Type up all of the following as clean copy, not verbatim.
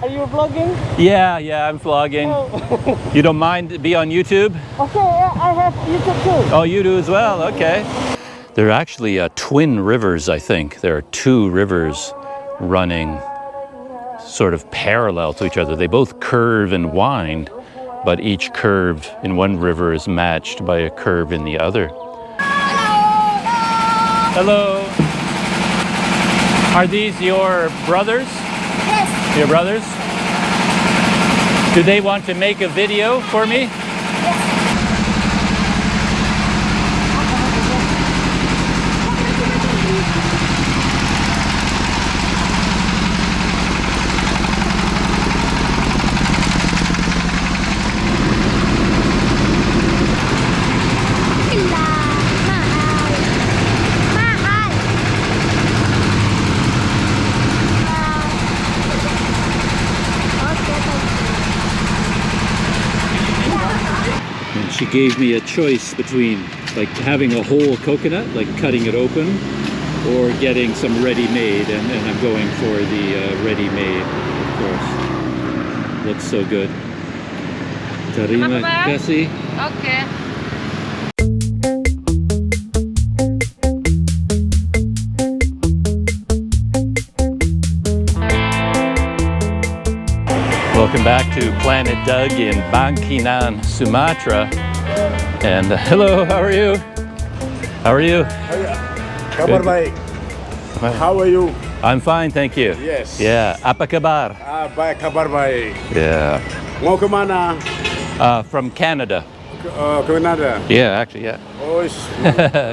Are you vlogging? Yeah, I'm vlogging. Oh. You don't mind to be on YouTube? Okay, I have YouTube too. Oh, you do as well, okay. There are actually twin rivers, I think. There are two rivers running sort of parallel to each other. They both curve and wind, but each curve in one river is matched by a curve in the other. Hello. Are these your brothers? Yes. Your brothers? Do they want to make a video for me? She gave me a choice between like having a whole coconut, like cutting it open, or getting some ready-made, and I'm going for the ready-made, of course. Looks so good. Terima kasih. Okay. Welcome back to Planet Doug in Bangkinang, Sumatra. And hello, how are you? How are you? Kabar baik. How are you? I'm fine, thank you. Yes. Yeah, apa kabar? Baik, kabar baik. Yeah. Mau kemana? From Canada. Canada. Yeah, actually, yeah. Oh,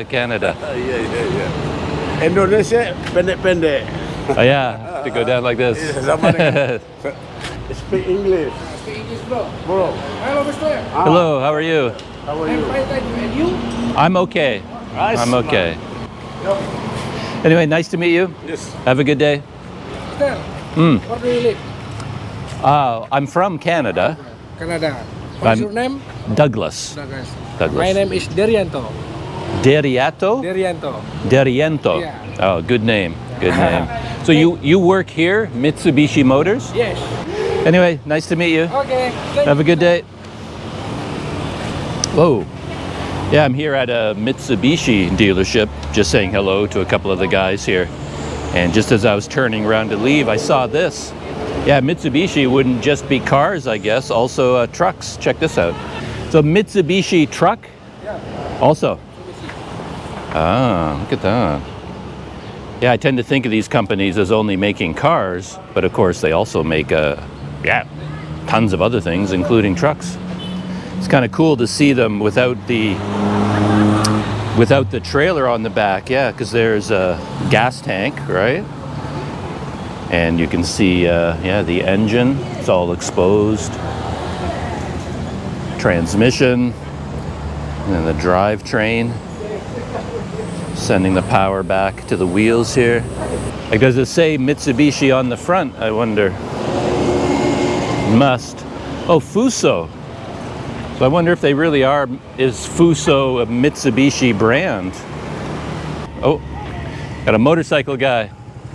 Canada. yeah. Indonesia pendek-pendek. Oh, yeah, to go down like this. Sama dengan. Speak English. Speak English, bro. Bro. Hello, Mr. Hello, how are you? How are you? Fine, thank you. And you? I'm okay. Nice, I'm okay. Yep. Anyway, nice to meet you. Yes. Have a good day. Mr. Where do you live? I'm from Canada. Canada. What's I'm your name? Douglas. Douglas. My name is Derianto. Deriato? Derianto. Deriento. Yeah. Oh, good name. Good name. So you work here, Mitsubishi Motors? Yes. Anyway, nice to meet you. Okay. Have a good day. Whoa. Yeah, I'm here at a Mitsubishi dealership, just saying hello to a couple of the guys here. And just as I was turning around to leave, I saw this. Yeah, Mitsubishi wouldn't just be cars, I guess, also trucks. Check this out. So Mitsubishi truck? Yeah. Also. Ah, look at that. Yeah, I tend to think of these companies as only making cars, but of course they also make, tons of other things, including trucks. It's kind of cool to see them without the trailer on the back, yeah, because there's a gas tank, right? And you can see, the engine, it's all exposed. Transmission, and then the drivetrain. Sending the power back to the wheels here. Like, does it say Mitsubishi on the front? I wonder. Must. Oh, Fuso. So I wonder if they really are, is Fuso a Mitsubishi brand? Oh, got a motorcycle guy.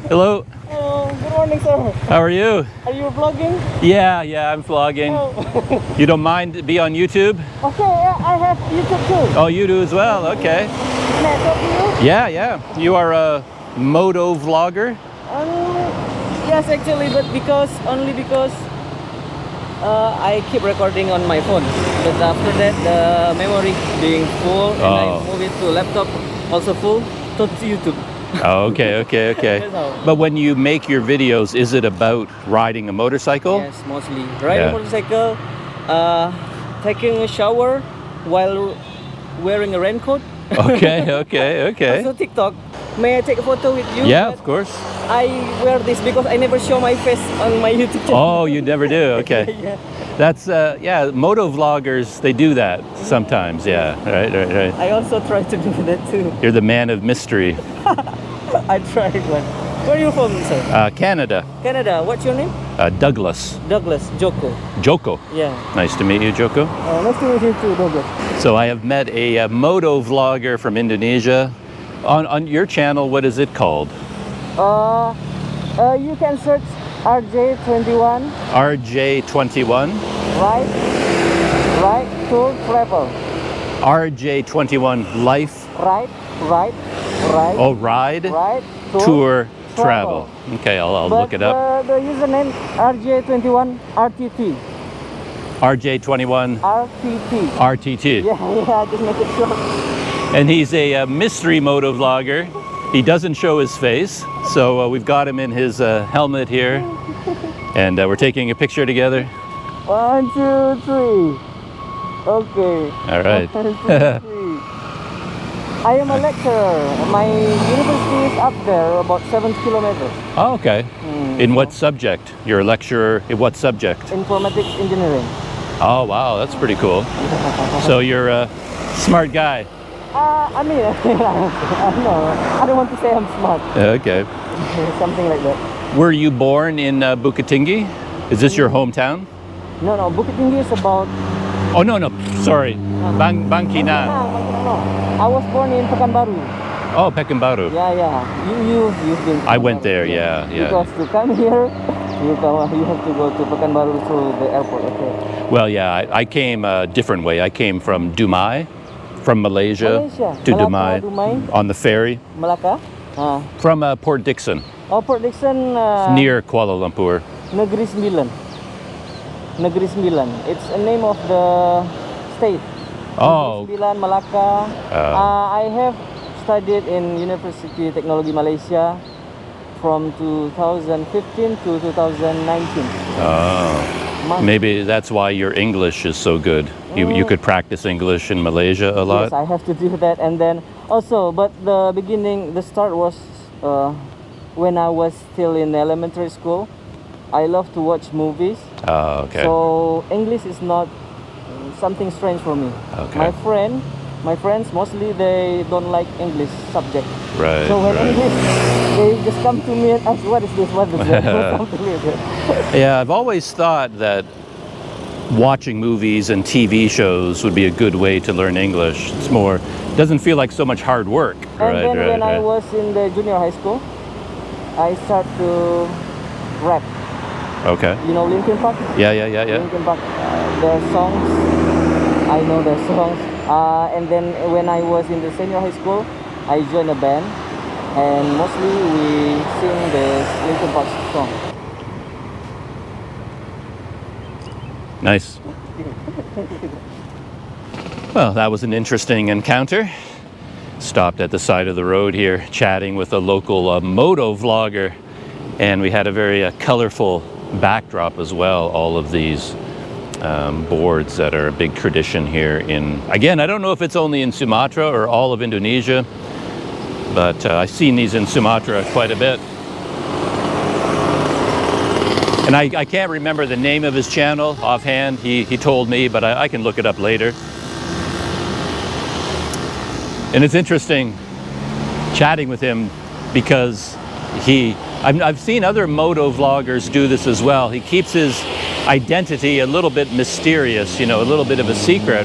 Hello. Hello, good morning, sir. How are you? Are you vlogging? Yeah, I'm vlogging. Oh. You don't mind to be on YouTube? Okay, I have YouTube too. Oh, you do as well, okay. Can I talk to you? Yeah. You are a motovlogger? Yes, actually, but only because I keep recording on my phone. But after that, the memory being full, and I move it to laptop, also full, to YouTube. Oh, okay. But when you make your videos, is it about riding a motorcycle? Yes, mostly. Riding a motorcycle, taking a shower while wearing a raincoat. Okay. Also TikTok. May I take a photo with you? Yeah, of course. I wear this because I never show my face on my YouTube channel. Oh, you never do? Okay. Yeah. That's, motovloggers, they do that sometimes, yeah. Right. I also try to do that too. You're the man of mystery. I tried one. Where are you from, sir? Canada. Canada. What's your name? Douglas. Douglas. Joko. Joko. Yeah. Nice to meet you, Joko. Nice to meet you too, Douglas. So I have met a motovlogger from Indonesia. On your channel, what is it called? You can search RJ21. RJ21. Right, tour travel. RJ21 Life. Right. Oh, ride. Right, Tour travel. Okay, I'll look it up. The username RJ21 RTT. RJ21 RTT. RTT. Yeah, just make it short. And he's a mystery motovlogger. He doesn't show his face, so we've got him in his helmet here, and we're taking a picture together. 1, 2, 3. Okay. All right. 1, 2, 3. I am a lecturer. My university is up there, about 7 kilometers. Oh, okay. In what subject? You're a lecturer in what subject? Informatics engineering. Oh, wow, that's pretty cool. So you're a smart guy. I mean, I don't want to say I'm smart. Okay. Something like that. Were you born in Bukitinggi? Is this your hometown? No, Bukit Tinggi is about... Oh, no, sorry. Bangkinang. I was born in Pekanbaru. Oh, Pekanbaru. Yeah. You've been to I went Pekanbaru. there, yeah. Because to come here, you have to go to Pekanbaru through the airport, okay? Well, yeah, I came a different way. I came from Dumai, from Malaysia to Melaka, Dumai on the ferry. Melaka? From Port Dickson. Oh, Port Dickson. Near Kuala Lumpur. Negeri Sembilan. It's a name of the state. Oh. Negeri Sembilan, Melaka. I have studied in University Technology Malaysia from 2015 to 2019. Oh. Maybe that's why your English is so good. You could practice English in Malaysia a lot? Yes, I have to do that. And then also, but the start was when I was still in elementary school. I love to watch movies. Oh, okay. So English is not something strange for me. Okay. My friends mostly they don't like English subject. Right. So when right. English, they just come to me and ask, "What is this? What is that?" Something like that. Yeah, I've always thought that watching movies and TV shows would be a good way to learn English. It's more, doesn't feel like so much hard work. And then when I was in the junior high school, I start to rap. Okay. You know Linkin Park? Yeah. Linkin Park. Their songs, I know their songs. And then when I was in the senior high school, I joined a band, and mostly we sing the Linkin Park song. Nice. Well, that was an interesting encounter. Stopped at the side of the road here, chatting with a local motovlogger, and we had a very colorful backdrop as well. All of these boards that are a big tradition here in, again, I don't know if it's only in Sumatra or all of Indonesia, but I've seen these in Sumatra quite a bit. And I can't remember the name of his channel offhand. He told me, but I can look it up later. And it's interesting chatting with him because I've seen other moto vloggers do this as well. He keeps his identity a little bit mysterious, you know, a little bit of a secret.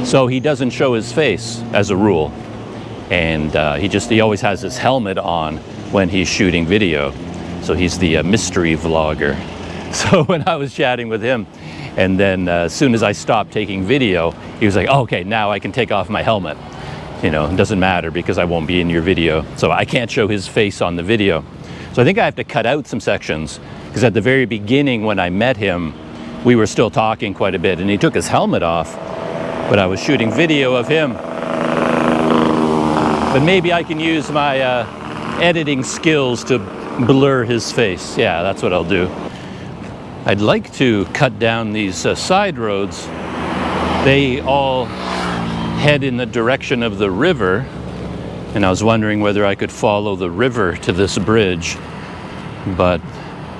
So he doesn't show his face as a rule. And he always has his helmet on when he's shooting video. So he's the mystery vlogger. So when I was chatting with him, and then as soon as I stopped taking video, he was like, oh, okay, now I can take off my helmet. You know, it doesn't matter because I won't be in your video. So I can't show his face on the video. So I think I have to cut out some sections because at the very beginning when I met him, we were still talking quite a bit and he took his helmet off, but I was shooting video of him. But maybe I can use my editing skills to blur his face. Yeah, that's what I'll do. I'd like to cut down these side roads. They all head in the direction of the river, and I was wondering whether I could follow the river to this bridge, but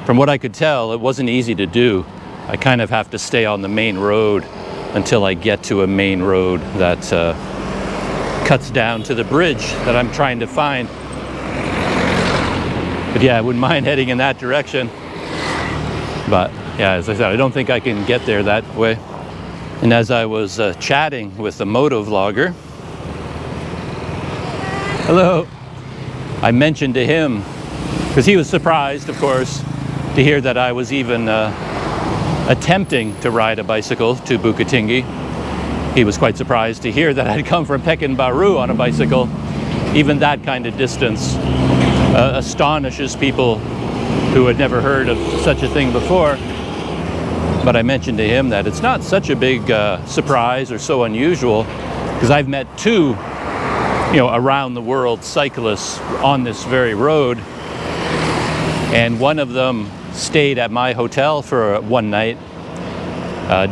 from what I could tell, it wasn't easy to do. I kind of have to stay on the main road until I get to a main road that cuts down to the bridge that I'm trying to find. But yeah, I wouldn't mind heading in that direction. But yeah, as I said, I don't think I can get there that way. And as I was chatting with the moto vlogger, hello, I mentioned to him, because he was surprised, of course, to hear that I was even attempting to ride a bicycle to Bukittinggi. He was quite surprised to hear that I'd come from Pekanbaru on a bicycle. Even that kind of distance astonishes people who had never heard of such a thing before. But I mentioned to him that it's not such a big surprise or so unusual, because I've met two, around the world cyclists on this very road, and one of them stayed at my hotel for one night.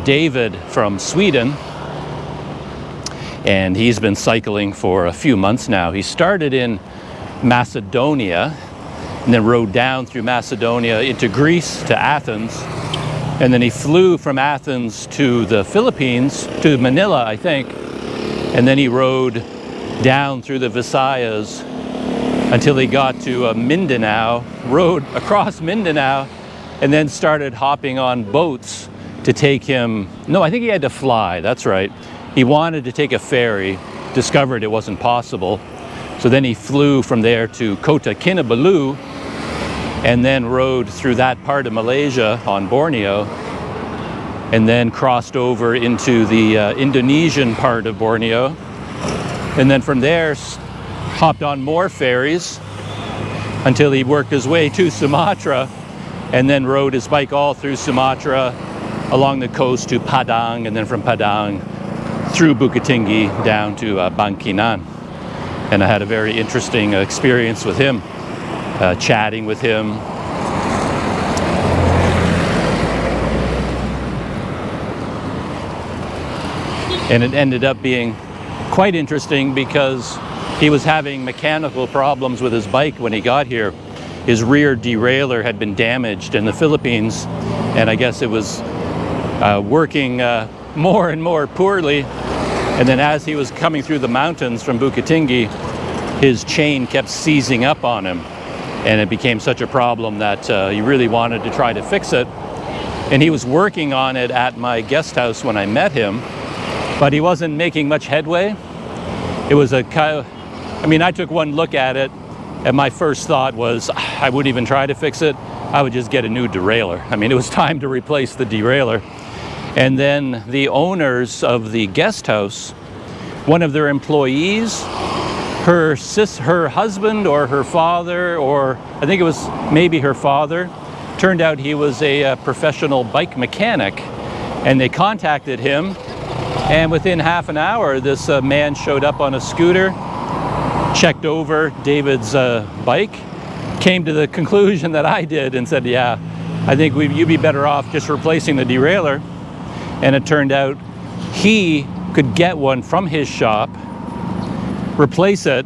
David from Sweden, and he's been cycling for a few months now. He started in Macedonia and then rode down through Macedonia into Greece to Athens, and then he flew from Athens to the Philippines, to Manila, I think, and then he rode down through the Visayas until he got to Mindanao, rode across Mindanao, and then started hopping on boats to take him. No, I think he had to fly, that's right. He wanted to take a ferry, discovered it wasn't possible, so then he flew from there to Kota Kinabalu, and then rode through that part of Malaysia on Borneo, and then crossed over into the Indonesian part of Borneo, and then from there hopped on more ferries until he worked his way to Sumatra, and then rode his bike all through Sumatra, along the coast to Padang, and then from Padang through Bukittinggi down to Bangkinang. And I had a very interesting experience with him, chatting with him. And it ended up being quite interesting because he was having mechanical problems with his bike when he got here. His rear derailleur had been damaged in the Philippines, and I guess it was working more and more poorly. And then as he was coming through the mountains from Bukittinggi, his chain kept seizing up on him, and it became such a problem that he really wanted to try to fix it. And he was working on it at my guest house when I met him, but he wasn't making much headway. It was I took one look at it, and my first thought was I wouldn't even try to fix it. I would just get a new derailleur. It was time to replace the derailleur. And then the owners of the guest house, one of their employees, her husband or her father, or I think it was maybe her father, turned out he was a professional bike mechanic, and they contacted him, and within half an hour this man showed up on a scooter, checked over David's bike, came to the conclusion that I did, and said, yeah, I think you'd be better off just replacing the derailleur. And it turned out he could get one from his shop, replace it,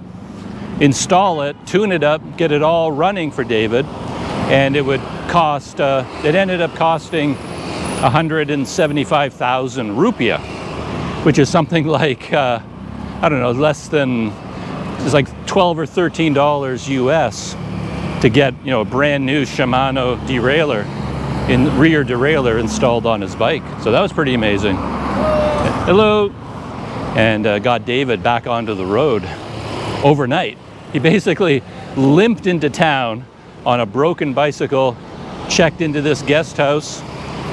install it, tune it up, get it all running for David, and it would cost, it ended up costing 175,000 rupiah, which is something like, I don't know, less than, it's like $12 or $13 US to get, a brand new Shimano derailleur, rear derailleur installed on his bike. So that was pretty amazing. Hello. And got David back onto the road overnight. He basically limped into town on a broken bicycle, checked into this guest house,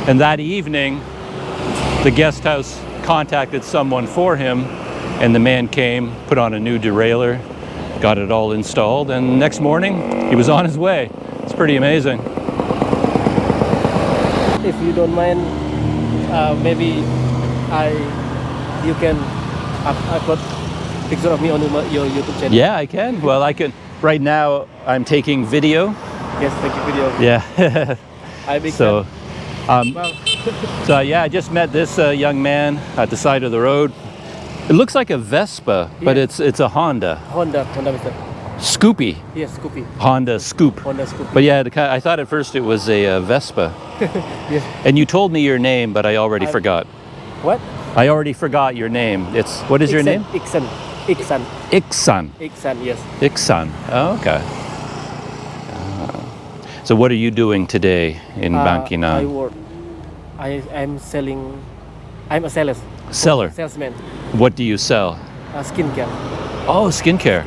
and that evening the guest house contacted someone for him, and the man came, put on a new derailleur, got it all installed, and next morning he was on his way. It's pretty amazing. If you don't mind, maybe you can upload picture of me on your YouTube channel. Yeah, I can. Well, I can. Right now, I'm taking video. Yes, thank you, video. Yeah. So, yeah, I just met this young man at the side of the road. It looks like a Vespa, but it's a Honda. Honda, Mr. Scoopy. Yes, Scoopy. Honda Scoop. Honda Scoopy. But yeah, I thought at first it was a Vespa. Yes. And you told me your name, but I already forgot. What? I already forgot your name. What is your name? Iksan. Iksan. Iksan, yes. Iksan. Oh, okay. So what are you doing today in Bangkinang? I work. I'm selling. I'm a seller. Salesman. What do you sell? Skincare. Oh, skincare.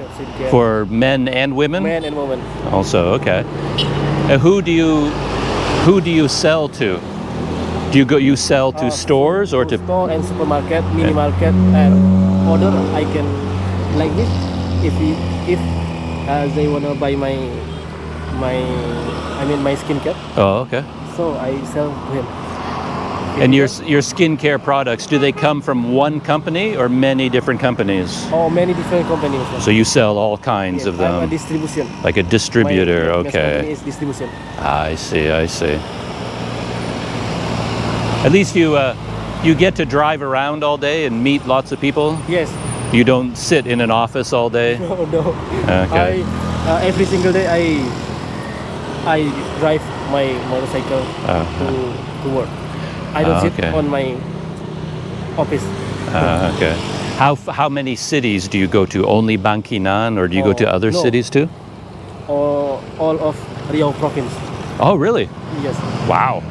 For men and women? Men and women. Also, okay. Who do you Who do you sell to? Do you sell to stores or to store and supermarket, mini market, and order? I can like this if they wanna buy my skincare. Oh, okay. So I sell to him. And your skincare products, do they come from one company or many different companies? Oh, many different companies. So you sell all kinds Yes, of them? I'm a distribution. Like a distributor, My okay. company is distribution. I see. At least you get to drive around all day and meet lots of people? Yes. You don't sit in an office all day? No. Okay. Every single day I drive my motorcycle to work. I don't sit Okay. on my office. Okay. How many cities do you go to? Only Bangkinang, or do you go to other no. cities too? All of Riau province. Oh, really? Yes. Wow.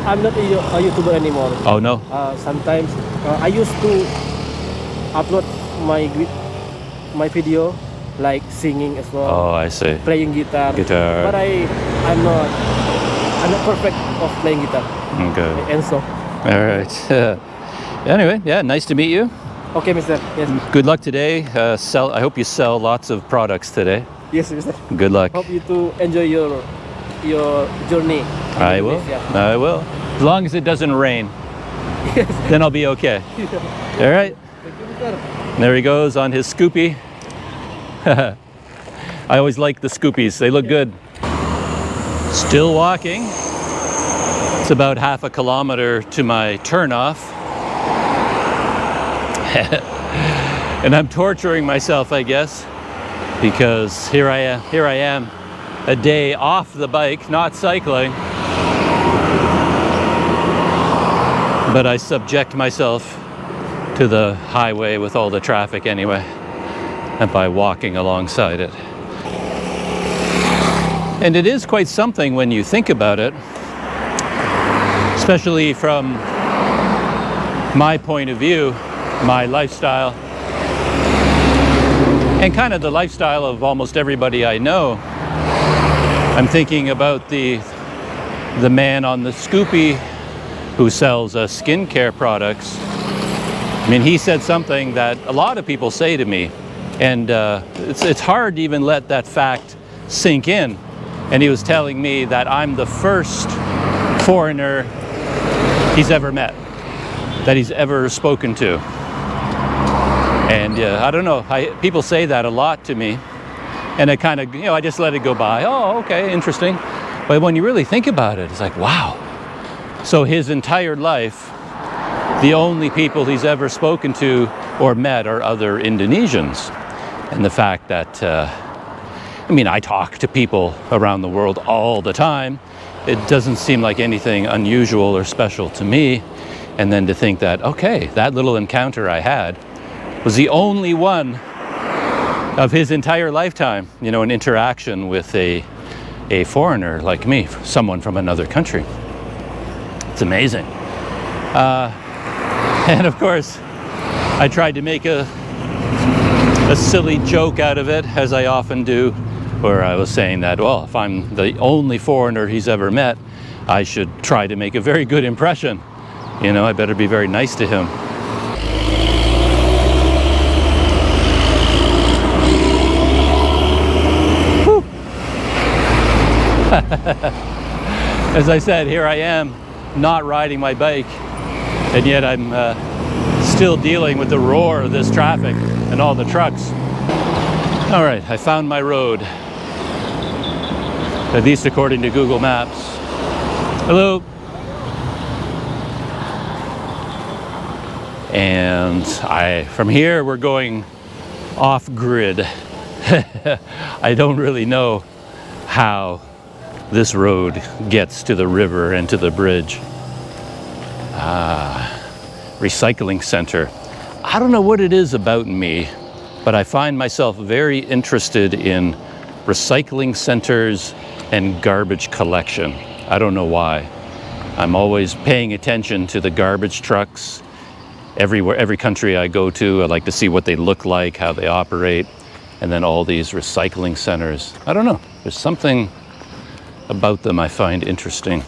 I'm not a YouTuber anymore. Oh, no? Sometimes I used to upload my video like singing as well. Oh, I see. Playing guitar. Guitar. But I'm not perfect of playing guitar. Okay. And so. All right. Anyway, yeah, nice to meet you. Okay, mister. Yes. Good luck today. I hope you sell lots of products today. Yes, mister. Good luck. Hope you to enjoy your journey. I will. Indonesia. I will. As long as it doesn't rain, Yes. then I'll be okay. All right. Thank you, mister. There he goes on his scoopy. I always like the scoopies. They look good. Still walking. It's about half a kilometer to my turnoff. And I'm torturing myself, I guess, because here I am, a day off the bike, not cycling. But I subject myself to the highway with all the traffic anyway, and by walking alongside it. And it is quite something when you think about it, especially from my point of view, my lifestyle, and kind of the lifestyle of almost everybody I know. I'm thinking about the man on the scoopy who sells skincare products. I mean, he said something that a lot of people say to me, and it's hard to even let that fact sink in. And he was telling me that I'm the first foreigner he's ever met, that he's ever spoken to. And I don't know, people say that a lot to me, and I kind of, I just let it go by. Oh, okay, interesting. But when you really think about it, it's like, wow. So his entire life, the only people he's ever spoken to or met are other Indonesians. And the fact that, I talk to people around the world all the time. It doesn't seem like anything unusual or special to me. And then to think that, okay, that little encounter I had was the only one of his entire lifetime, an interaction with a foreigner like me, someone from another country. It's amazing. And of course, I tried to make a silly joke out of it, as I often do, where I was saying that, well, if I'm the only foreigner he's ever met, I should try to make a very good impression. I better be very nice to him. As I said, here I am, not riding my bike, and yet I'm still dealing with the roar of this traffic and all the trucks. All right, I found my road, at least according to Google Maps. Hello. And from here, we're going off-grid. I don't really know how this road gets to the river and to the bridge. Recycling center. I don't know what it is about me, but I find myself very interested in recycling centers and garbage collection. I don't know why. I'm always paying attention to the garbage trucks. Every country I go to, I like to see what they look like, how they operate, and then all these recycling centers. I don't know, there's something about them I find interesting.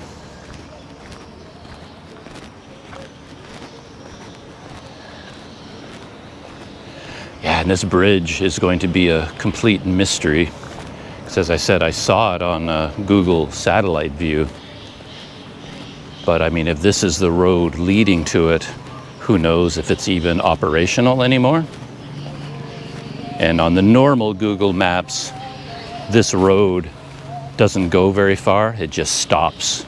Yeah, and this bridge is going to be a complete mystery. Because as I said, I saw it on Google satellite view. But I mean, if this is the road leading to it, who knows if it's even operational anymore? And on the normal Google Maps, this road doesn't go very far, it just stops.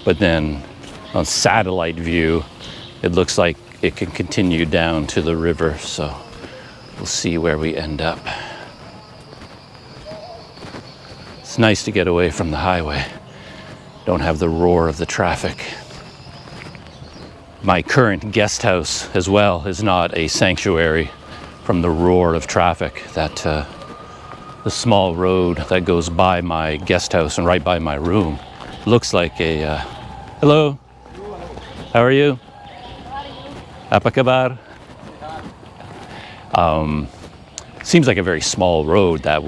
But then on satellite view, it looks like it can continue down to the river, so we'll see where we end up. It's nice to get away from the highway. Don't have the roar of the traffic. My current guest house as well is not a sanctuary from the roar of traffic. That the small road that goes by my guest house and right by my room looks like a hello, how are you? Apa kabar? Seems like a very small road that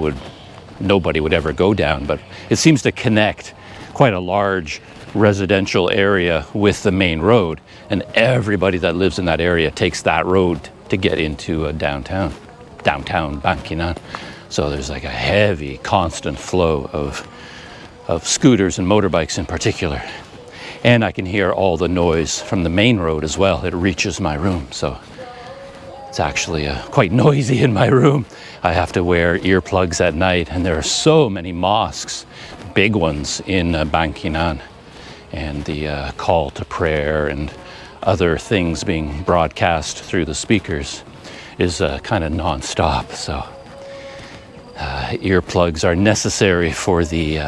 nobody would ever go down, but it seems to connect quite a large residential area with the main road, and everybody that lives in that area takes that road to get into downtown Bangkinang. So there's like a heavy, constant flow of scooters and motorbikes in particular. And I can hear all the noise from the main road as well. It reaches my room, so it's actually quite noisy in my room. I have to wear earplugs at night, and there are so many mosques, big ones in Bangkinang, and the call to prayer and other things being broadcast through the speakers is kind of non-stop. So earplugs are necessary for the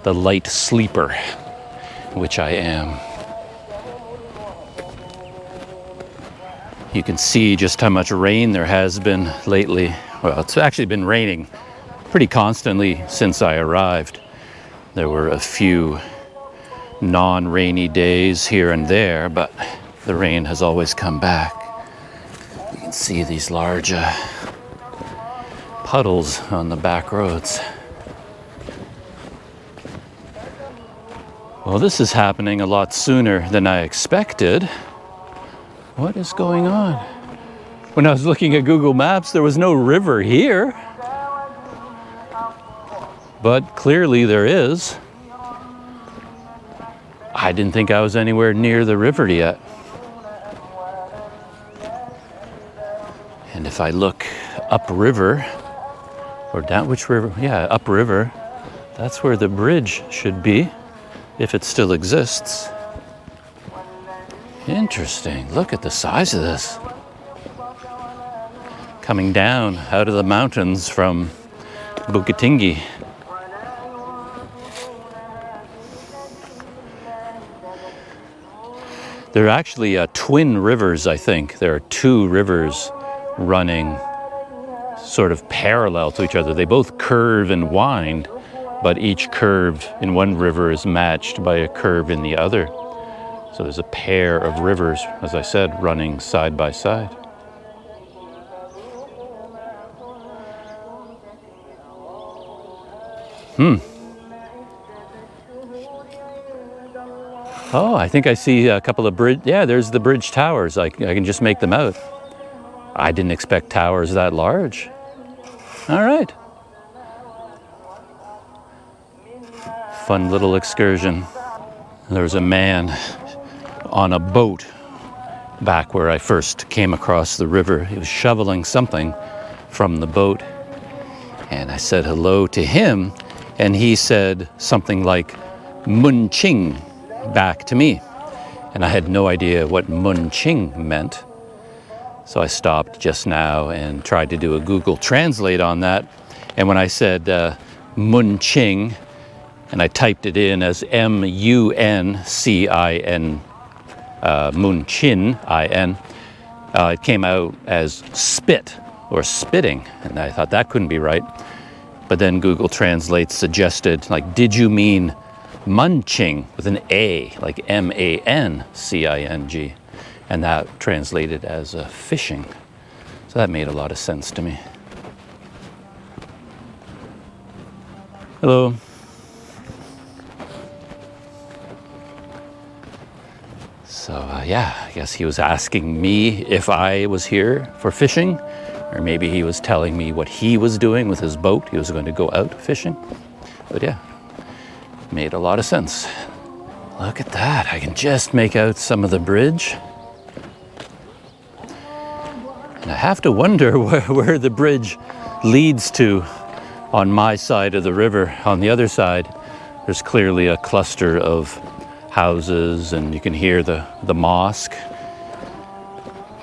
light sleeper, which I am. You can see just how much rain there has been lately. Well, it's actually been raining pretty constantly since I arrived. There were a few non-rainy days here and there, but the rain has always come back. You can see these large puddles on the back roads. Well, this is happening a lot sooner than I expected. What is going on? When I was looking at Google Maps, there was no river here. But clearly there is. I didn't think I was anywhere near the river yet. And if I look upriver, or down, which river? Yeah, upriver. That's where the bridge should be, if it still exists. Interesting. Look at the size of this. Coming down out of the mountains from Bukit Tinggi. There are actually twin rivers, I think. There are two rivers running sort of parallel to each other. They both curve and wind, but each curve in one river is matched by a curve in the other. So there's a pair of rivers, as I said, running side by side. Oh, I think I see a couple of bridge. Yeah, there's the bridge towers. I can just make them out. I didn't expect towers that large. All right. Fun little excursion. There was a man on a boat back where I first came across the river. He was shoveling something from the boat. And I said hello to him, and he said something like Mun Ching back to me. And I had no idea what Mun Ching meant. So I stopped just now and tried to do a Google Translate on that. And when I said Mun Ching, and I typed it in as M-U-N-C-I-N, Mun Chin, I-N, it came out as spit or spitting. And I thought that couldn't be right. But then Google Translate suggested, like, did you mean munching with an A, like M-A-N-C-I-N-G? And that translated as fishing. So that made a lot of sense to me. So yeah, I guess he was asking me if I was here for fishing, or maybe he was telling me what he was doing with his boat. He was going to go out fishing. But yeah, made a lot of sense. Look at that. I can just make out some of the bridge. And I have to wonder where the bridge leads to on my side of the river. On the other side, there's clearly a cluster of houses, and you can hear the mosque.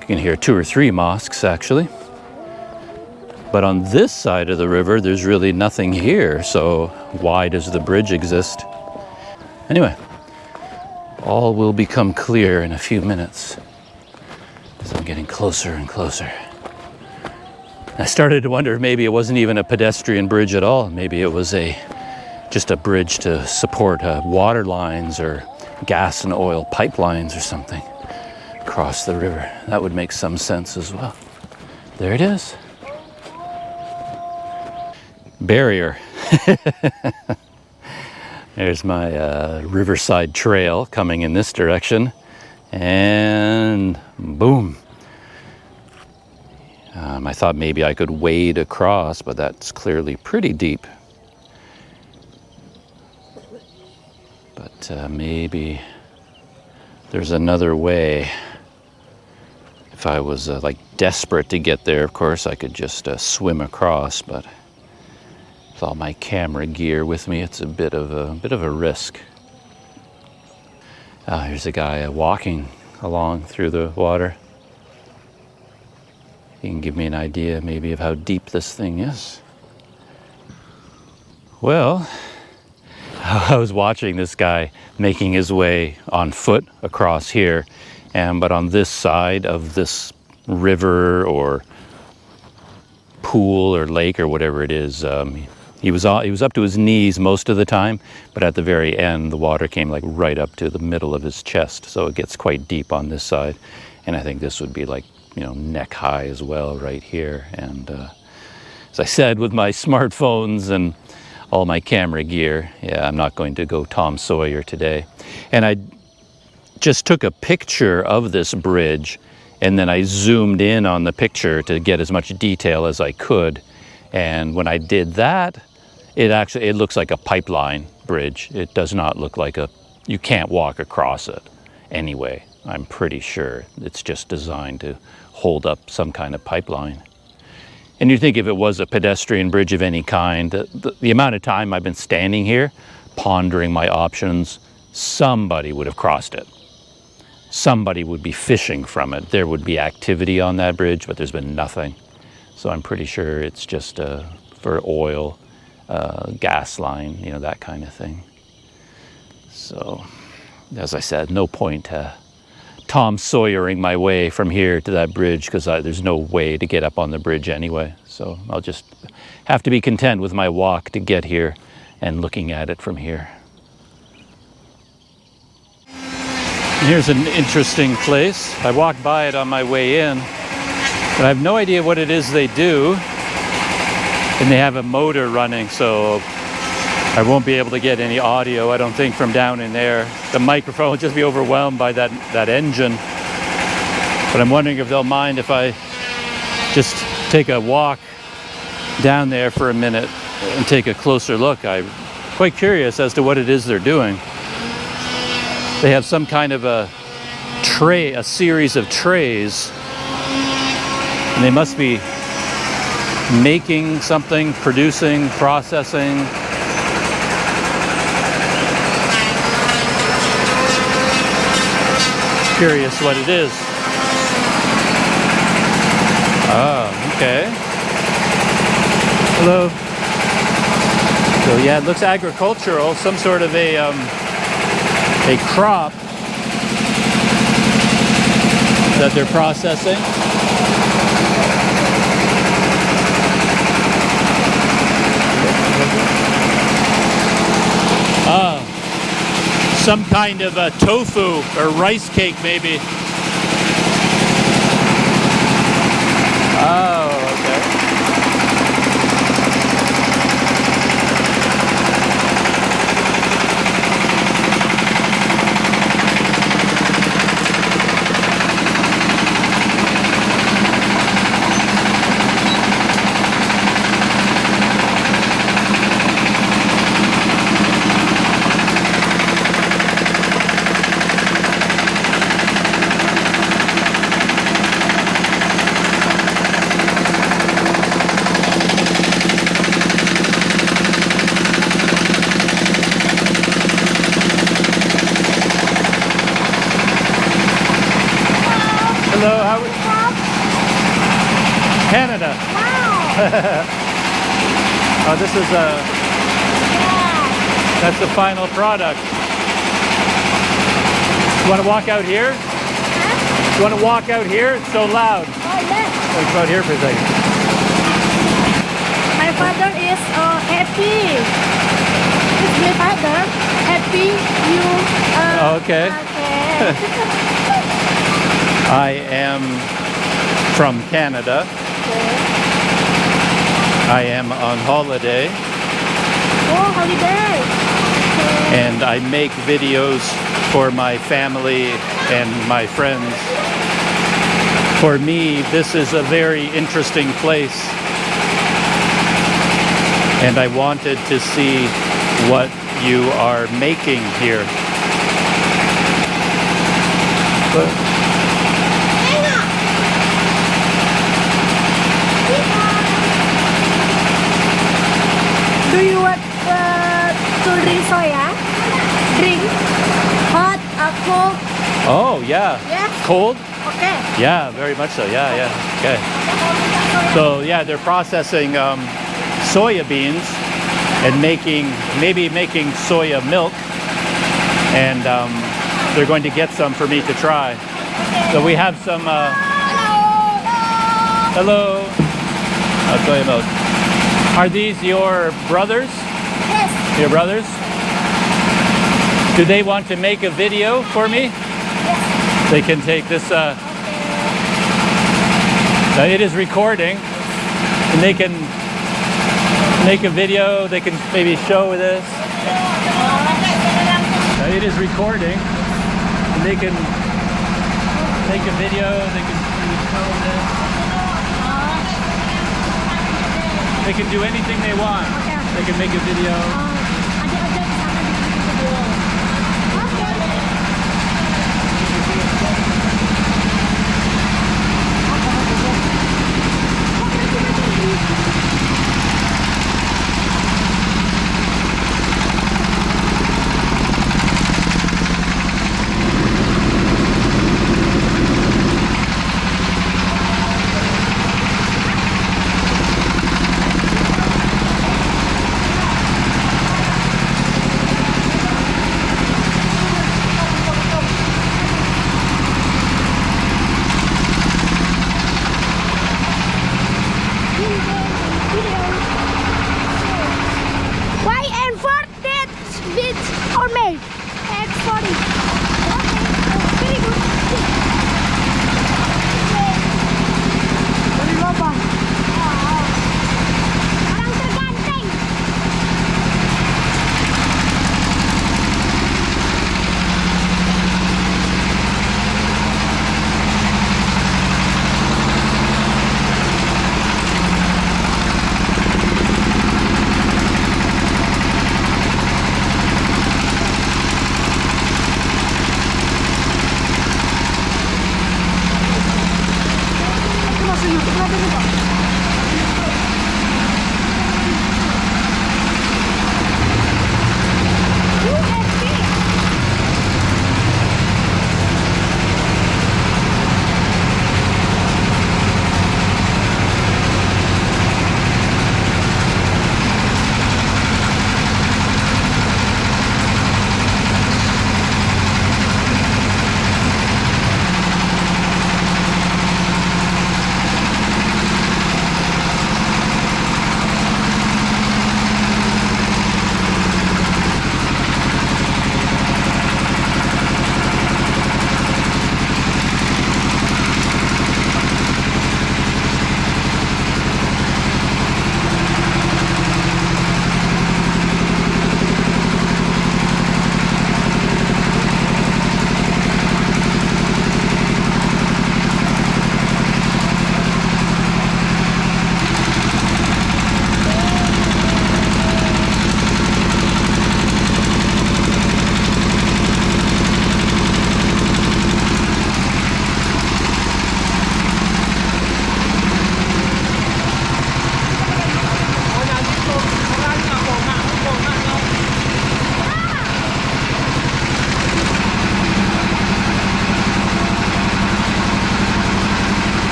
You can hear 2 or 3 mosques, actually. But on this side of the river, there's really nothing here. So why does the bridge exist? Anyway, all will become clear in a few minutes as I'm getting closer and closer. I started to wonder if maybe it wasn't even a pedestrian bridge at all. Maybe it was just a bridge to support water lines or gas and oil pipelines or something across the river. That would make some sense as well. There it is. Barrier. There's my riverside trail coming in this direction, and boom. I thought maybe I could wade across, but that's clearly pretty deep. But maybe there's another way. If I was like desperate to get there, of course, I could just swim across, but with all my camera gear with me, it's a bit of a risk. Here's a guy walking along through the water. He can give me an idea maybe of how deep this thing is. Well, I was watching this guy making his way on foot across here, but on this side of this river or pool or lake or whatever it is, he was up to his knees most of the time, but at the very end the water came like right up to the middle of his chest, so it gets quite deep on this side. And I think this would be like, you know, neck high as well right here. And as I said, with my smartphones and all my camera gear, yeah, I'm not going to go Tom Sawyer today. And I just took a picture of this bridge, and then I zoomed in on the picture to get as much detail as I could. And when I did that, it looks like a pipeline bridge. It does not look like you can't walk across it anyway. I'm pretty sure it's just designed to hold up some kind of pipeline. And you'd think if it was a pedestrian bridge of any kind, the amount of time I've been standing here pondering my options, somebody would have crossed it. Somebody would be fishing from it. There would be activity on that bridge, but there's been nothing. So I'm pretty sure it's just for oil, gas line, you know, that kind of thing. So, as I said, no point Tom Sawyering my way from here to that bridge, because there's no way to get up on the bridge anyway. So I'll just have to be content with my walk to get here and looking at it from here. Here's an interesting place. I walked by it on my way in, but I have no idea what it is they do. And they have a motor running, so I won't be able to get any audio, I don't think, from down in there. The microphone will just be overwhelmed by that engine. But I'm wondering if they'll mind if I just take a walk down there for a minute and take a closer look. I'm quite curious as to what it is they're doing. They have some kind of a tray, a series of trays, and they must be making something, producing, processing. Curious what it is. Oh, okay. Hello. So yeah, it looks agricultural, some sort of a crop that they're processing. Some kind of a tofu or rice cake, maybe. Oh, okay. Hello, how are From? Canada. Wow. Oh, this is that's the final product. You want to walk out here? Huh? You want to walk out here? It's so loud. Oh, yes. Let's go out here for a second. My father is happy. It's my father. Happy you. Okay. Okay. I am from Canada. I am on holiday. Oh, holiday. Okay. And I make videos for my family and my friends. For me, this is a very interesting place. And I wanted to see what you are making here. Do you want to drink soya? Drink? Hot or cold? Oh, yeah. Yes. Cold? Okay. Yeah, very much so. Yeah, yeah. Okay. So, yeah, they're processing soya beans and maybe making soya milk. And they're going to get some for me to try. So we have some... hello. Soya milk. Are these your brothers? Yes. Your brothers? Do they want to make a video for me? Yes. They can take this, it is recording, and they can make a video, they can maybe show this. It is recording, and they can make a video, they can maybe show this. They can do anything they want. They can make a video.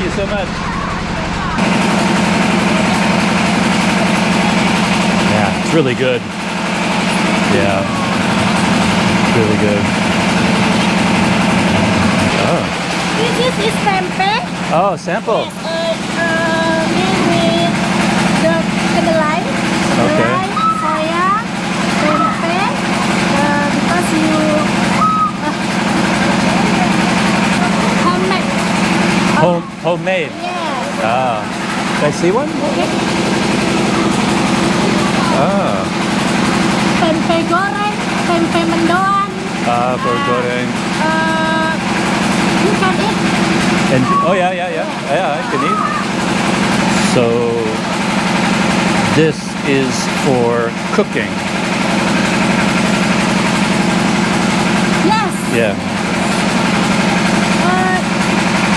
you so much. Yeah, it's really good. Yeah, really good. Oh. This is tempe. Oh, sample. Made with the kedelai, Okay. soya, tempe. Because you homemade. Homemade. Yes. Ah. Can I see one? Ah. Tempe goreng, tempe mendoan. Ah, for goreng. You can eat. And oh yeah, I can eat. So this is for cooking. Yes. Yeah.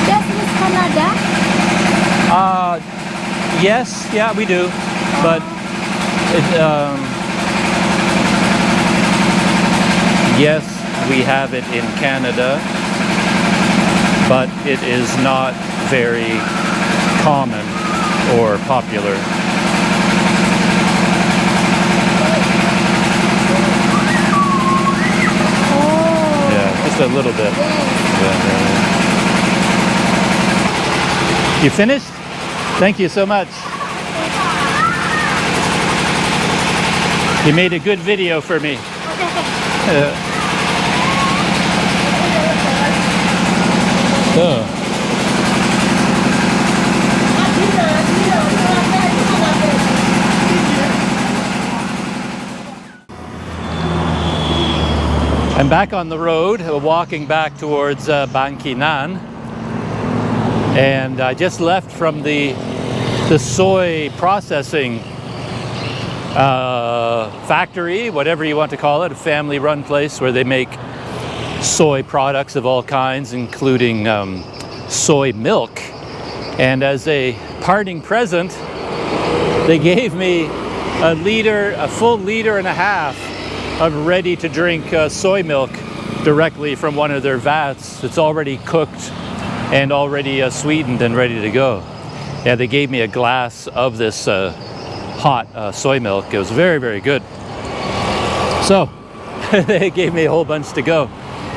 That is Canada. Yes, yeah, we do, but it, yes, we have it in Canada, but it is not very common or popular. Yeah, just a little bit. Yeah. You finished? Thank you so much. You made a good video for me. I'm back on the road, walking back towards Bangkinang, and I just left from the soy processing factory, whatever you want to call it, a family-run place where they make soy products of all kinds, including soy milk. And as a parting present, they gave me a full liter and a half of ready-to-drink soy milk directly from one of their vats. It's already cooked and already sweetened and ready to go. Yeah, they gave me a glass of this hot soy milk. It was very, very good. So they gave me a whole bunch to go.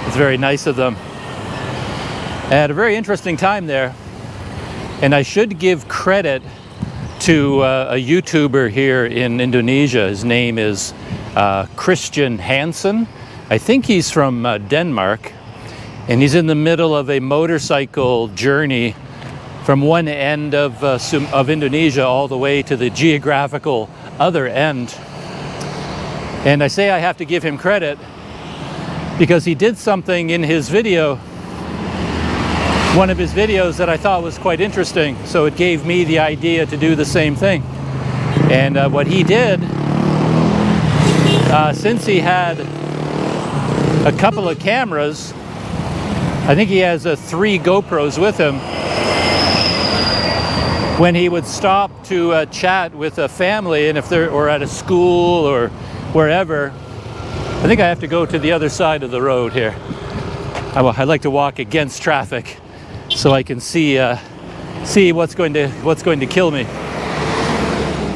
It's very nice of them. I had a very interesting time there, and I should give credit to a YouTuber here in Indonesia. His name is Christian Hansen. I think he's from Denmark, and he's in the middle of a motorcycle journey from one end of Indonesia all the way to the geographical other end. And I say I have to give him credit because he did something in his video, one of his videos, that I thought was quite interesting. So it gave me the idea to do the same thing. And what he did, since he had a couple of cameras, I think he has 3 GoPros with him, when he would stop to chat with a family, and if they're or at a school or wherever, I think I have to go to the other side of the road here. I like to walk against traffic so I can see what's going to kill me.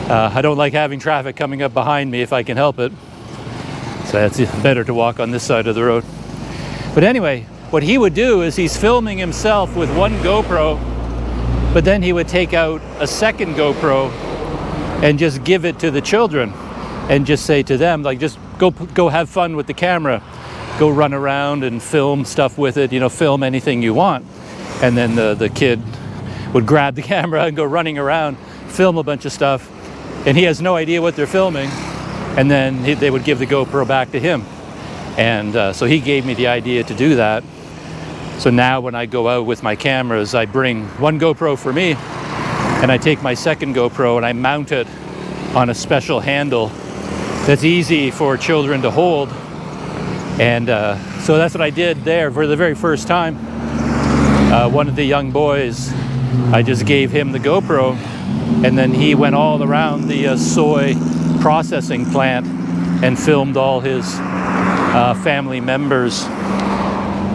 I don't like having traffic coming up behind me if I can help it. So it's better to walk on this side of the road. But anyway, what he would do is he's filming himself with one GoPro, but then he would take out a second GoPro and just give it to the children and just say to them, like, just go have fun with the camera, go run around and film stuff with it, you know, film anything you want. And then the kid would grab the camera and go running around, film a bunch of stuff, and he has no idea what they're filming, and then they would give the GoPro back to him. And so he gave me the idea to do that. So now when I go out with my cameras, I bring one GoPro for me, and I take my second GoPro and I mount it on a special handle that's easy for children to hold. And so that's what I did there for the very first time. One of the young boys, I just gave him the GoPro, and then he went all around the soy processing plant and filmed all his family members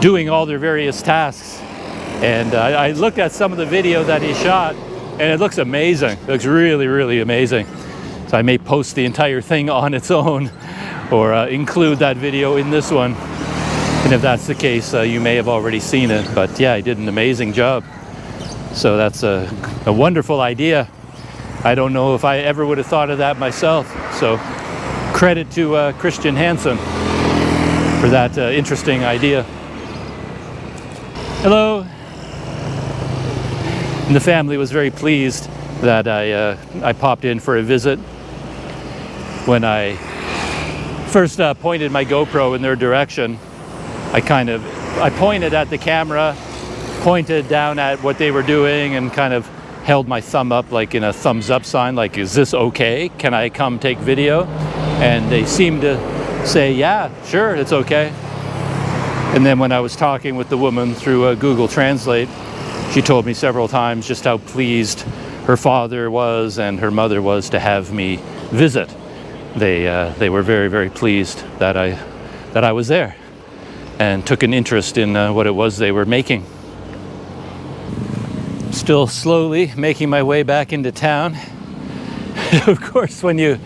doing all their various tasks. And I looked at some of the video that he shot, and it looks amazing. It looks really, really amazing. So I may post the entire thing on its own, or include that video in this one. And if that's the case, you may have already seen it. But yeah, he did an amazing job. So that's a wonderful idea. I don't know if I ever would have thought of that myself. So credit to Christian Hansen for that interesting idea. Hello. And the family was very pleased that I popped in for a visit. When I first pointed my GoPro in their direction, I pointed at the camera, pointed down at what they were doing, and kind of held my thumb up like in a thumbs up sign, like, is this okay? Can I come take video? And they seemed to say, yeah, sure, it's okay. And then when I was talking with the woman through Google Translate, she told me several times just how pleased her father was and her mother was to have me visit. They were very, very pleased that I was there and took an interest in what it was they were making. Still slowly making my way back into town. Of course, when you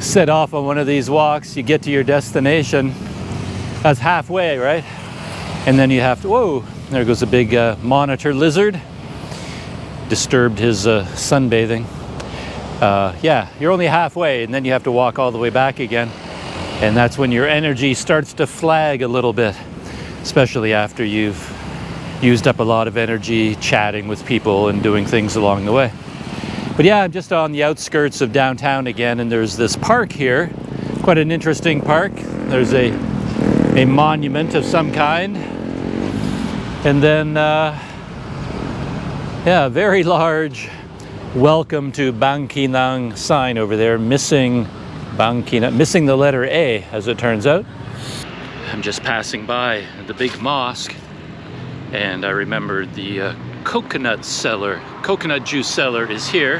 set off on one of these walks, you get to your destination. That's halfway, right? And then you have to, whoa, there goes a big monitor lizard. Disturbed his sunbathing. Yeah, you're only halfway, and then you have to walk all the way back again. And that's when your energy starts to flag a little bit, especially after you've used up a lot of energy chatting with people and doing things along the way. But yeah, I'm just on the outskirts of downtown again, and there's this park here, quite an interesting park. There's a monument of some kind, and then yeah, a very large welcome to Bangkinang sign over there, missing Bangkinang, missing the letter A, as it turns out. I'm just passing by the big mosque, and I remembered the coconut juice cellar is here.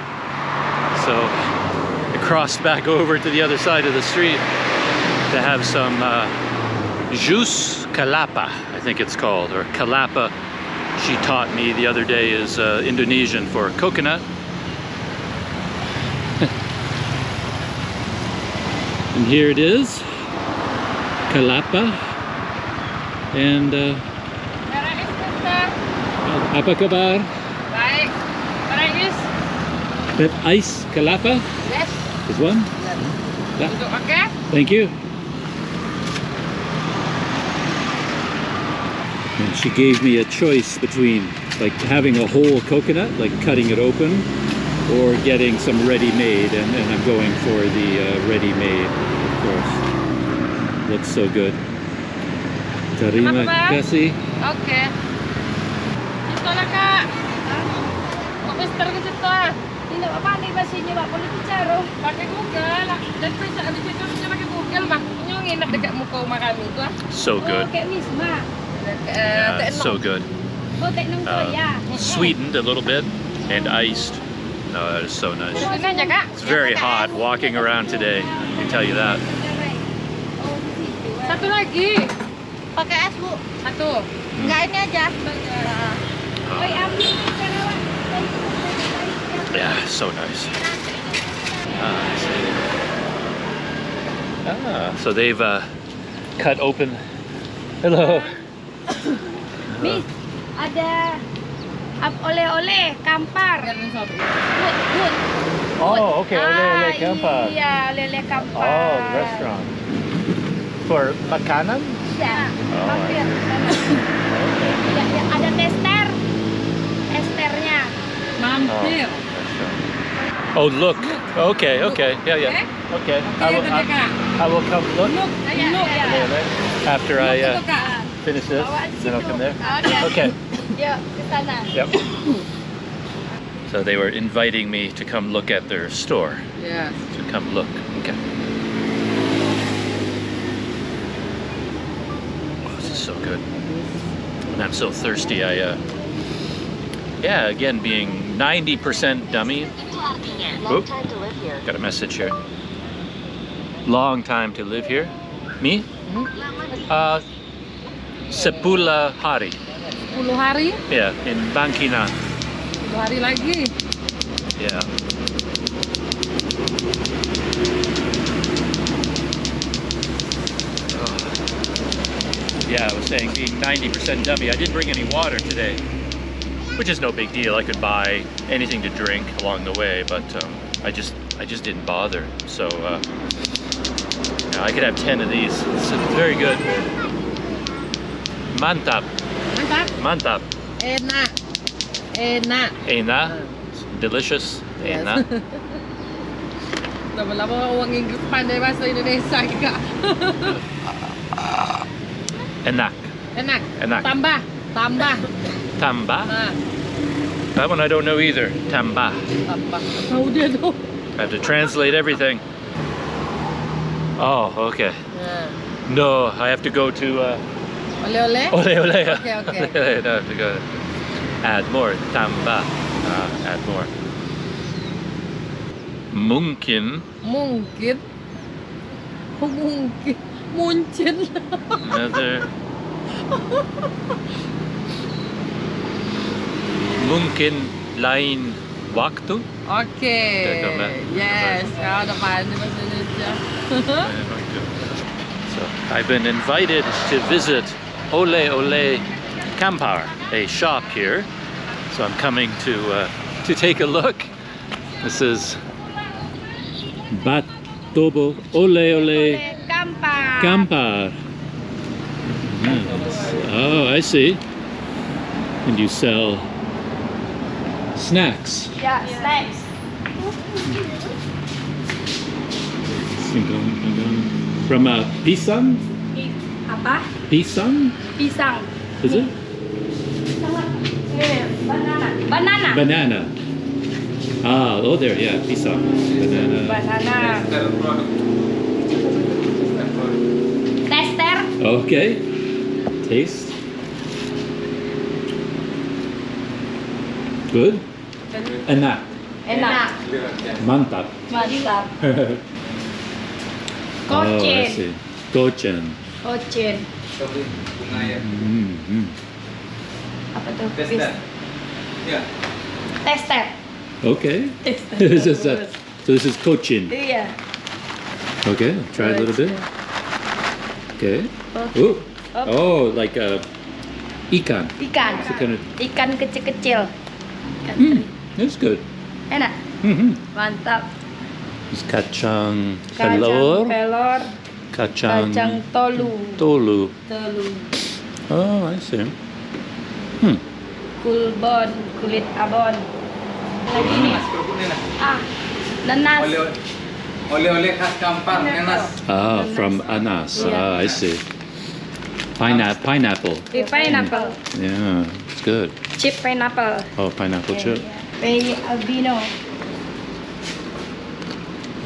So I crossed back over to the other side of the street to have some jus kelapa, I think it's called, or kelapa. She taught me the other day is Indonesian for coconut. And here it is, kelapa. And apa kabar? Baik. That ice kelapa? Yes. This one? Yes. Okay. Thank you. And she gave me a choice between like having a whole coconut, like cutting it open, or getting some ready-made, and I'm going for the ready-made, of course. Looks so good. Terima kasih. Oke. Ito na kak. Mister ke situ ah. Tidak apa nih bahasanya Pak, boleh bicara. Pakai Google. Dan bisa ada fiturnya pakai Google mah. Nyongin dekat muka rumah kami itu ah. So good. Kayak Wisma. So good. Oh, teknong ya. Sweetened a little bit and iced. Oh, that is so nice. It's very hot walking around today, I can tell you that. Satu lagi. Pakai es, Bu. Satu. Enggak, ini aja. Yeah, so nice. So they've cut open. Hello. Miss, ada oleh-oleh kampar. Good. Oh, okay. Oleh-oleh kampar. Iya, oleh-oleh kampar. Oh, restaurant. For makanan? Iya. Oh, Mampir. Okay. Ya, ada testernya. Mampir. Oh, look. Okay. Yeah. Okay. I will come look. After I finish this, then I'll come there. Okay. Yuk, ke sana. Yep. So they were inviting me to come look at their store. Yeah. To come look. Okay. Oh, this is so good. And I'm so thirsty. Yeah, again, being 90% dummy. Oop, got a message here. Long time to live here. Me? 10 hari. 10 hari. Yeah, in Bangkinang. 10 hari lagi. Yeah. Yeah, I was saying being 90% dummy. I didn't bring any water today, which is no big deal. I could buy anything to drink along the way, but I just didn't bother. So yeah, I could have 10 of these. It's very good. Mantap. Mantap. Mantap. Enak. Enak. Enak. Delicious. Yes. Enak. Lama-lama orang Inggris pandai bahasa Indonesia juga. Enak. Enak. Enak. Tambah. Tambah. Tamba. Nah, That one I don't know either. Tamba. tambah. Tahu dia tu. I have to translate everything. Oh, okay. Nah. No, I have to go to Oleh-oleh. Ole Ole. Okay, okay. Ole, no, I have to go. Add more. Tamba. Add more. Mungkin. Mungkin. Mungkin. Muncin. Another. Mungkin lain waktu. Okay. Yes. Kau dah pandai bahasa Indonesia. So I've been invited to visit Ole Ole Kampar, a shop here. So I'm coming to take a look. This is Batobo Ole Ole Kampar. Kampar. Yes. Oh, I see. And you sell snacks. Ya, snacks. From pisang? Apa? Pisang? Pisang. Is it? Ini banana. Banana. Banana. Ah, oh there, yeah, pisang. Banana. Banana. Tester. Okay. Taste. Good. Enak. Enak. Mantap. Mantap. Oh, I Kocen. see. Kocen. Kocen. Mm-hmm. Apa tuh? Tester. Okay. This is so this is Cochin. Iya. Okay, I'll try a little bit. Okay. Ooh. Oh, like ikan. Ikan. It's a kind of, Ikan kecil-kecil. Ikan teri. that's good. Enak. Mm-hmm. Mantap. It's kacang Kacang telur, pelor. kacang Kacang tolu. tolu. Telu. Oh, I see. Kulbon. Kulit abon. Lagi nih. Ah. Nanas. Oleh-oleh khas Kampar, nanas. Ah, from Anas. Yeah. Ah, I see. Pineapple. Pineapple. Yeah, it's good. Chip pineapple. Oh, pineapple chip. Pay albino.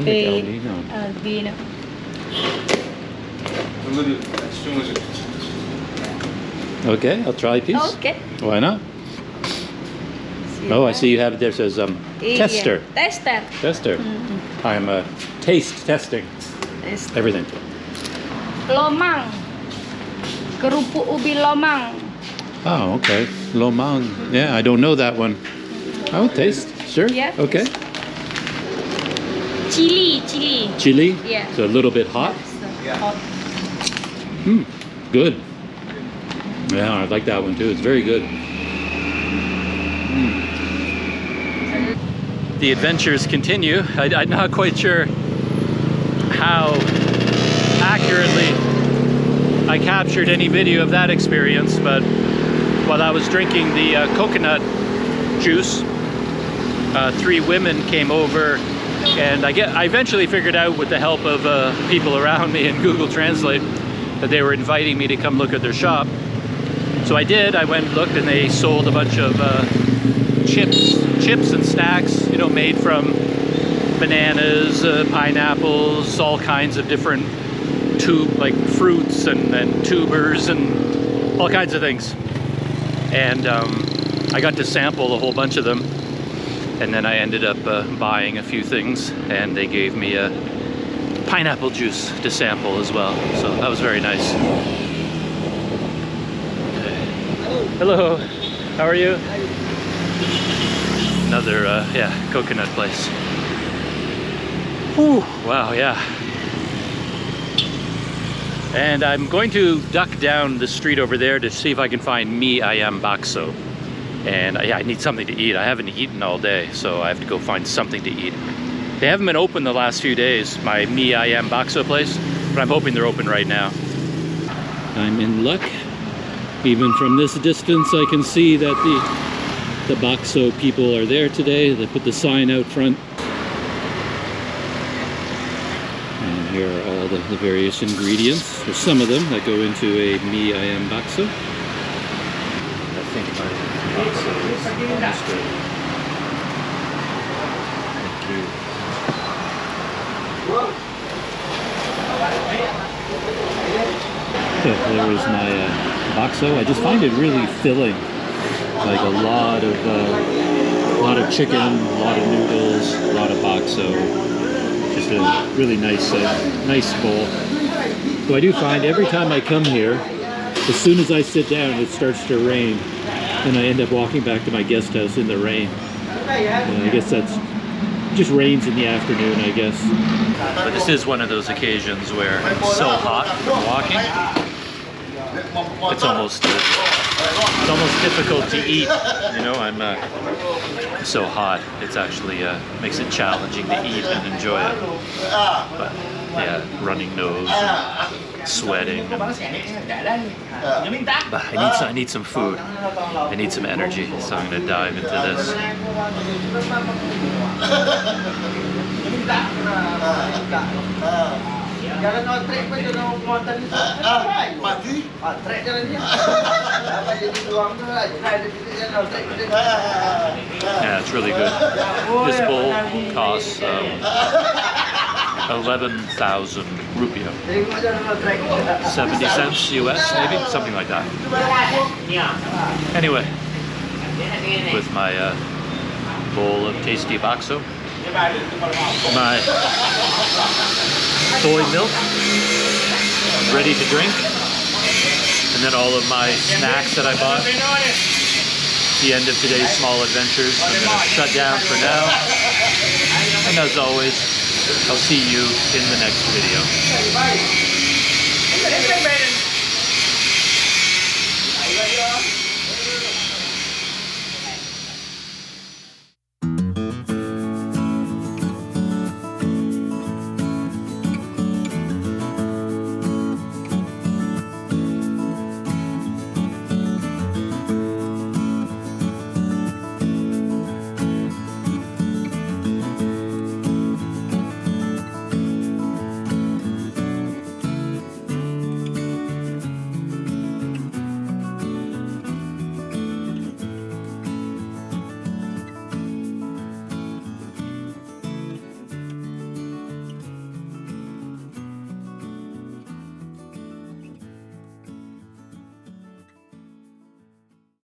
Pay Albino. albino. Okay, I'll try a piece. Okay. Why not? Oh, I see you have there says tester. Tester. Tester. I'm taste testing Tester. everything. Lomang. Kerupuk ubi lomang. Oh, okay. Lomang. Yeah, I don't know that one. I'll taste. Sure. Yeah. Okay. Chili. Chili. Chili. Yeah. So a little bit hot. Hot. Good. Yeah, I like that one too. It's very good. The adventures continue. I'm not quite sure how accurately I captured any video of that experience, but while I was drinking the coconut juice, 3 women came over, and I eventually figured out with the help of people around me in Google Translate that they were inviting me to come look at their shop. So I did. I went and looked, and they sold a bunch of chips and snacks, you know, made from bananas, pineapples, all kinds of different like fruits and tubers and all kinds of things. And I got to sample a whole bunch of them, and then I ended up buying a few things, and they gave me a pineapple juice to sample as well. So that was very nice. Hello. How are you? Another, yeah, coconut place. Whew, wow, yeah. And I'm going to duck down the street over there to see if I can find mie ayam bakso. And yeah, I need something to eat. I haven't eaten all day, so I have to go find something to eat. They haven't been open the last few days, my mie ayam bakso place, but I'm hoping they're open right now. I'm in luck. Even from this distance, I can see that the bakso people are there today. They put the sign out front. And here are all the various ingredients. There's some of them that go into a mie ayam bakso. I think my bakso is almost ready. Thank you. Okay, there is my bakso. I just find it really filling. Like a lot of chicken, a lot of noodles, a lot of bakso. Just a really nice bowl. So I do find every time I come here, as soon as I sit down, it starts to rain, and I end up walking back to my guest house in the rain. And I guess that's just rains in the afternoon, I guess. But this is one of those occasions where it's so hot walking. It's almost difficult to eat. You know, I'm so hot. It's actually makes it challenging to eat and enjoy it. But yeah, running nose, and sweating. But I need some food. I need some energy, so I'm gonna dive into this. Yeah, it's really good. This bowl costs 11,000 rupiah. 70 cents US, maybe? Something like that. Anyway, with my bowl of tasty bakso, my soy milk, ready to drink, and then all of my snacks that I bought. The end of today's small adventures. I'm going to shut down for now, and as always, I'll see you in the next video.